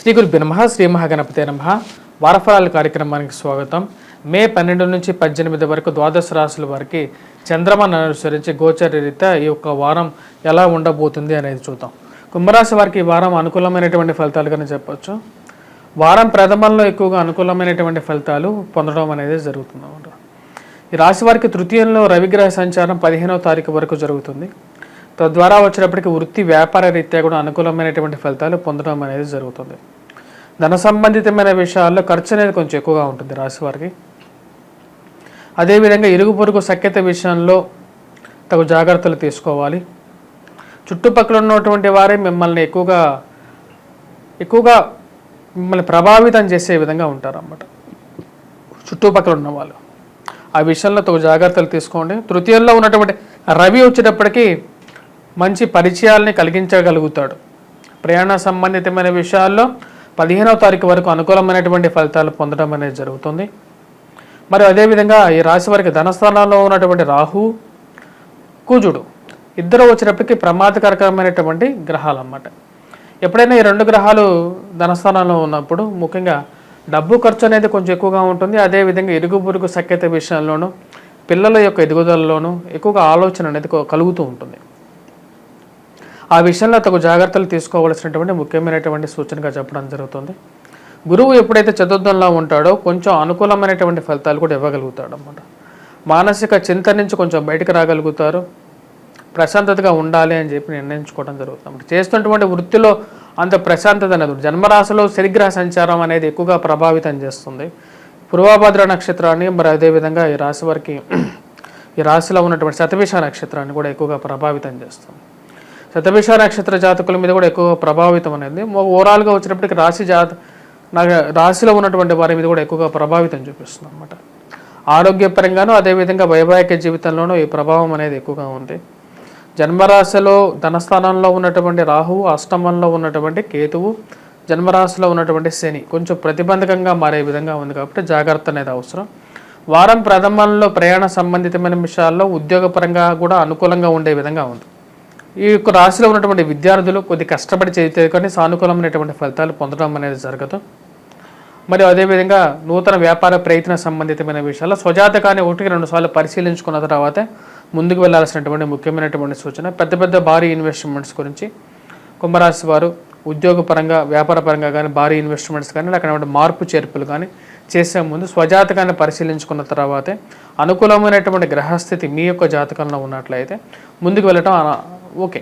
శ్రీ గురుభ్యో నమః. శ్రీ మహాగణపతే నమః. వారఫలాల కార్యక్రమానికి స్వాగతం. మే 12 నుంచి 18 వరకు ద్వాదశ రాశుల వారికి చంద్రమాను అనుసరించి గోచర రీత్యా ఈ యొక్క వారం ఎలా ఉండబోతుంది అనేది చూద్దాం. కుంభరాశి వారికి ఈ వారం అనుకూలమైనటువంటి ఫలితాలుగానే చెప్పొచ్చు. వారం ప్రథమంలో ఎక్కువగా అనుకూలమైనటువంటి ఫలితాలు పొందడం అనేది జరుగుతుంది అన్నమాట. ఈ రాశి వారికి తృతీయంలో రవిగ్రహ సంచారం 15వ తారీఖు వరకు జరుగుతుంది. తద్వారా వచ్చేటప్పటికి వృత్తి వ్యాపార రీత్యా కూడా అనుకూలమైనటువంటి ఫలితాలు పొందడం అనేది జరుగుతుంది. ధన సంబంధితమైన విషయాల్లో ఖర్చు అనేది కొంచెం ఎక్కువగా ఉంటుంది రాశి వారికి. అదేవిధంగా ఇరుగు పొరుగు సఖ్యత విషయంలో తగు జాగ్రత్తలు తీసుకోవాలి. చుట్టుపక్కల ఉన్నటువంటి వారే మిమ్మల్ని ఎక్కువగా మిమ్మల్ని ప్రభావితం చేసే విధంగా ఉంటారన్నమాట చుట్టుపక్కల ఉన్న వాళ్ళు. ఆ విషయంలో తగు జాగ్రత్తలు తీసుకోండి. తృతీయంలో ఉన్నటువంటి రవి వచ్చేటప్పటికి మంచి పరిచయాలని కలిగించగలుగుతాడు. ప్రయాణ సంబంధితమైన విషయాల్లో 15వ తారీఖు వరకు అనుకూలమైనటువంటి ఫలితాలు పొందడం అనేది జరుగుతుంది. మరి అదేవిధంగా ఈ రాశి వారికి ధనస్థానంలో ఉన్నటువంటి రాహు, కుజుడు ఇద్దరు వచ్చేటప్పటికి ప్రమాదకరమైనటువంటి గ్రహాలు అన్నమాట. ఎప్పుడైనా ఈ రెండు గ్రహాలు ధనస్థానంలో ఉన్నప్పుడు ముఖ్యంగా డబ్బు ఖర్చు అనేది కొంచెం ఎక్కువగా ఉంటుంది. అదేవిధంగా ఇరుగు పొరుగు సఖ్యత విషయంలోనూ పిల్లల యొక్క ఎదుగుదలలోనూ ఎక్కువగా ఆలోచన అనేది కలుగుతూ ఉంటుంది. ఆ విషయంలో తగు జాగ్రత్తలు తీసుకోవాల్సినటువంటి ముఖ్యమైనటువంటి సూచనగా చెప్పడం జరుగుతుంది. గురువు ఎప్పుడైతే చతుర్థంలో ఉంటాడో కొంచెం అనుకూలమైనటువంటి ఫలితాలు కూడా ఇవ్వగలుగుతాడు అన్నమాట. మానసిక చింత నుంచి కొంచెం బయటకు రాగలుగుతారు. ప్రశాంతతగా ఉండాలి అని చెప్పి నిర్ణయించుకోవడం జరుగుతుంది. చేస్తున్నటువంటి వృత్తిలో అంత ప్రశాంతత అనేది జన్మరాశిలో శనిగ్రహ సంచారం అనేది ఎక్కువగా ప్రభావితం చేస్తుంది. పూర్వభద్ర నక్షత్రాన్ని మరి అదేవిధంగా ఈ రాశి వారికి ఈ రాశిలో ఉన్నటువంటి శతభిష నక్షత్రాన్ని కూడా ఎక్కువగా ప్రభావితం చేస్తుంది. శతభిష నక్షత్ర జాతకుల మీద కూడా ఎక్కువ ప్రభావితం అనేది ఓవరాల్గా వచ్చినప్పటికీ రాశిలో ఉన్నటువంటి వారి మీద కూడా ఎక్కువగా ప్రభావితం చూపిస్తుంది అన్నమాట. ఆరోగ్యపరంగానూ అదేవిధంగా వైవాహిక జీవితంలోనూ ఈ ప్రభావం అనేది ఎక్కువగా ఉంది. జన్మరాశిలో ధనస్థానంలో ఉన్నటువంటి రాహువు, అష్టమంలో ఉన్నటువంటి కేతువు, జన్మరాశిలో ఉన్నటువంటి శని కొంచెం ప్రతిబంధకంగా మారే విధంగా ఉంది కాబట్టి జాగ్రత్త అనేది అవసరం. వారం ప్రథమంలో ప్రయాణ సంబంధితమైన విషయాల్లో ఉద్యోగపరంగా కూడా అనుకూలంగా ఉండే విధంగా ఉంది. ఈ యొక్క రాశిలో ఉన్నటువంటి విద్యార్థులు కొద్ది కష్టపడి చేస్తే కానీ సానుకూలమైనటువంటి ఫలితాలు పొందడం అనేది జరగదు. మరియు అదేవిధంగా నూతన వ్యాపార ప్రయత్న సంబంధితమైన విషయాల్లో స్వజాతకాన్ని 1-2 సార్లు పరిశీలించుకున్న తర్వాత ముందుకు వెళ్లాల్సినటువంటి ముఖ్యమైనటువంటి సూచన. పెద్ద భారీ ఇన్వెస్ట్మెంట్స్ గురించి కుంభరాశి వారు ఉద్యోగపరంగా వ్యాపారపరంగా కానీ భారీ ఇన్వెస్ట్మెంట్స్ కానీ అక్కడ మార్పు చేర్పులు కానీ చేసే ముందు స్వజాతకాన్ని పరిశీలించుకున్న తర్వాతే అనుకూలమైనటువంటి గ్రహస్థితి మీ యొక్క జాతకంలో ఉన్నట్లయితే ముందుకు వెళ్ళటం ఓకే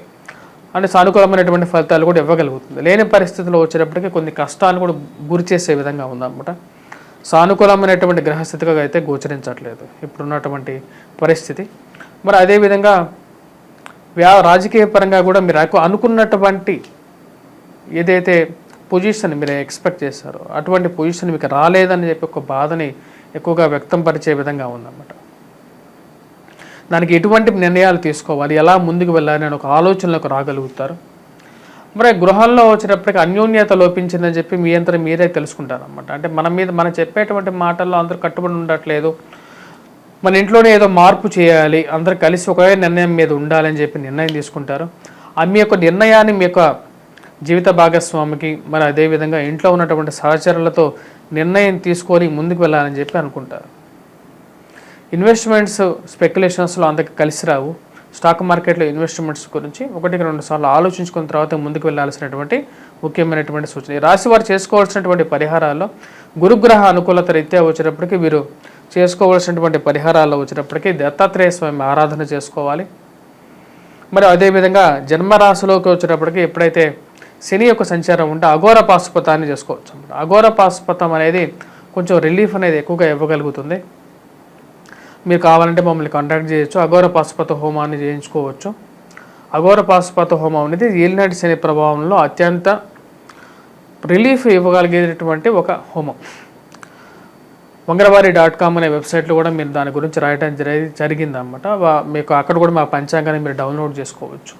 అంటే సానుకూలమైనటువంటి ఫలితాలు కూడా ఇవ్వగలుగుతుంది. లేని పరిస్థితుల్లో వచ్చేటప్పటికీ కొన్ని కష్టాలు కూడా గురి చేసే విధంగా ఉందన్నమాట. సానుకూలమైనటువంటి గ్రహస్థితిగా అయితే గోచరించట్లేదు ఇప్పుడున్నటువంటి పరిస్థితి. మరి అదేవిధంగా రాజకీయ పరంగా కూడా మీరు అనుకున్నటువంటి ఏదైతే పొజిషన్ మీరు ఎక్స్పెక్ట్ చేశారో అటువంటి పొజిషన్ మీకు రాలేదని చెప్పి ఒక బాధని ఎక్కువగా వ్యక్తం పరిచే విధంగా ఉందన్నమాట. దానికి ఎటువంటి నిర్ణయాలు తీసుకోవాలి, ఎలా ముందుకు వెళ్ళాలి అని ఒక ఆలోచనలకు రాగలుగుతారు. మరి గృహంలో వచ్చేటప్పటికి అన్యోన్యత లోపించిందని చెప్పి మీ అంతా మీరే తెలుసుకుంటారు అన్నమాట. అంటే మనం చెప్పేటువంటి మాటల్లో అందరూ కట్టుబడి ఉండట్లేదు, మన ఇంట్లోనే ఏదో మార్పు చేయాలి, అందరూ కలిసి ఒకే నిర్ణయం మీద ఉండాలని చెప్పి నిర్ణయం తీసుకుంటారు. మీ యొక్క నిర్ణయాన్ని మీ యొక్క జీవిత భాగస్వామికి మరి అదేవిధంగా ఇంట్లో ఉన్నటువంటి సహచరులతో నిర్ణయం తీసుకొని ముందుకు వెళ్ళాలని చెప్పి అనుకుంటారు. ఇన్వెస్ట్మెంట్స్ స్పెక్యులేషన్స్లో అంతకు కలిసి రావు. స్టాక్ మార్కెట్లో ఇన్వెస్ట్మెంట్స్ గురించి 1-2 సార్లు ఆలోచించుకున్న తర్వాత ముందుకు వెళ్ళాల్సినటువంటి ముఖ్యమైనటువంటి సూచన. ఈ రాశి వారు చేసుకోవాల్సినటువంటి పరిహారాల్లో గురుగ్రహ అనుకూలత రీత్యా వచ్చేటప్పటికి వీరు చేసుకోవాల్సినటువంటి పరిహారాల్లో వచ్చేటప్పటికి దత్తాత్రేయ స్వామి ఆరాధన చేసుకోవాలి. మరి అదేవిధంగా జన్మరాశిలోకి వచ్చేటప్పటికి ఎప్పుడైతే శని యొక్క సంచారం ఉంటే అఘోర పాశుపతాన్ని చేసుకోవచ్చు. అఘోర పాశుపతం అనేది కొంచెం రిలీఫ్ అనేది ఎక్కువగా ఇవ్వగలుగుతుంది. మీరు కావాలంటే మమ్మల్ని కాంటాక్ట్ చేయొచ్చు. అఘోర పాశుపత హోమాన్ని చేయించుకోవచ్చు. అఘోర పాశుపత హోమం అనేది ఏలినాటి శని ప్రభావంలో అత్యంత రిలీఫ్ ఇవ్వగలిగేటటువంటి ఒక హోమం. మంగళవారి.com అనే వెబ్సైట్లో కూడా మీరు దాని గురించి రాయడం జరిగిందన్నమాట. మీకు అక్కడ కూడా మా పంచాంగాన్ని మీరు డౌన్లోడ్ చేసుకోవచ్చు.